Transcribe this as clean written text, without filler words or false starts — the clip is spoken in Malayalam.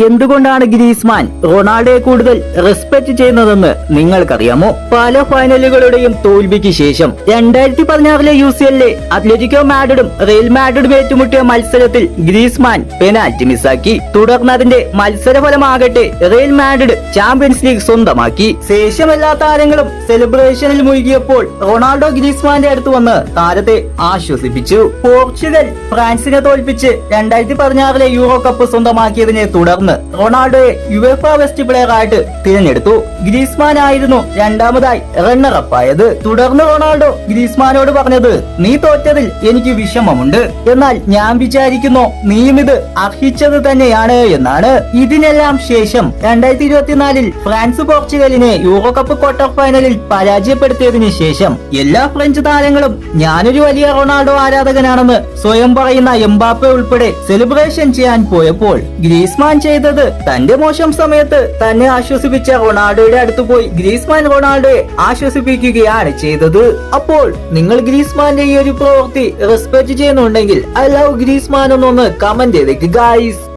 എന്തുകൊണ്ടാണ് ഗ്രീസ്മാൻ റൊണാൾഡോയെ കൂടുതൽ റെസ്പെക്ട് ചെയ്യുന്നതെന്ന് നിങ്ങൾക്കറിയാമോ? പല ഫൈനലുകളുടെയും തോൽവിക്ക് ശേഷം 2016 UCL അത്ലറ്റിക്കോ മാഡ്രിഡും റയൽ മാഡ്രിഡും ഏറ്റുമുട്ടിയ മത്സരത്തിൽ ഗ്രീസ്മാൻ പെനാൽറ്റി മിസ്സാക്കി. തുടർന്ന് അതിന്റെ മത്സരഫലമാകട്ടെ റയൽ മാഡ്രിഡ് ചാമ്പ്യൻസ് ലീഗ് സ്വന്തമാക്കി. ശേഷം എല്ലാ താരങ്ങളും സെലിബ്രേഷനിൽ മുഴുകിയപ്പോൾ റൊണാൾഡോ ഗ്രീസ്മാന്റെ അടുത്ത് വന്ന് താരത്തെ ആശ്വസിപ്പിച്ചു. പോർച്ചുഗൽ ഫ്രാൻസിനെ തോൽപ്പിച്ച് 2016 യൂറോ കപ്പ് സ്വന്തമാക്കിയതിനെ തുടർന്ന് റൊണാൾഡോയെ യുവേഫ ബെസ്റ്റ് പ്ലെയർ ആയിട്ട് തിരഞ്ഞെടുത്തു. ഗ്രീസ്മാൻ ആയിരുന്നു രണ്ടാമതായി റണ്ണറപ്പ് ആയത്. തുടർന്ന് റൊണാൾഡോ ഗ്രീസ്മാനോട് പറഞ്ഞത്, നീ തോറ്റതിൽ എനിക്ക് വിഷമമുണ്ട്, എന്നാൽ ഞാൻ വിചാരിക്കുന്നു നീയും ഇത് അർഹിച്ചത് തന്നെയാണ് എന്നാണ്. ഇതിനെല്ലാം ശേഷം 2024 ഫ്രാൻസ് പോർച്ചുഗലിനെ യൂറോ കപ്പ് ക്വാർട്ടർ ഫൈനലിൽ പരാജയപ്പെടുത്തിയതിനു ശേഷം എല്ലാ ഫ്രഞ്ച് താരങ്ങളും ഞാനൊരു വലിയ റൊണാൾഡോ ആരാധകനാണെന്ന് സ്വയം പറയുന്ന എംബാപ്പെ ഉൾപ്പെടെ സെലിബ്രേഷൻ ചെയ്യാൻ പോയപ്പോൾ ഗ്രീസ്മാൻ ചെയ്തത് തന്റെ മോശം സമയത്ത് തന്നെ ആശ്വസിപ്പിച്ച റൊണാൾഡോയുടെ അടുത്ത് പോയി ഗ്രീസ്മാൻ റൊണാൾഡോയെ ആശ്വസിപ്പിക്കുകയാണ് ചെയ്തത്. അപ്പോൾ നിങ്ങൾ ഗ്രീസ്മാന്റെ ഈ ഒരു പ്രവൃത്തി റെസ്പെക്ട് ചെയ്യുന്നുണ്ടെങ്കിൽ ഐ ലവ് ഗ്രീസ്മാൻ എന്നൊന്ന് കമന്റ് ചെയ്തേക്ക് ഗൈസ്.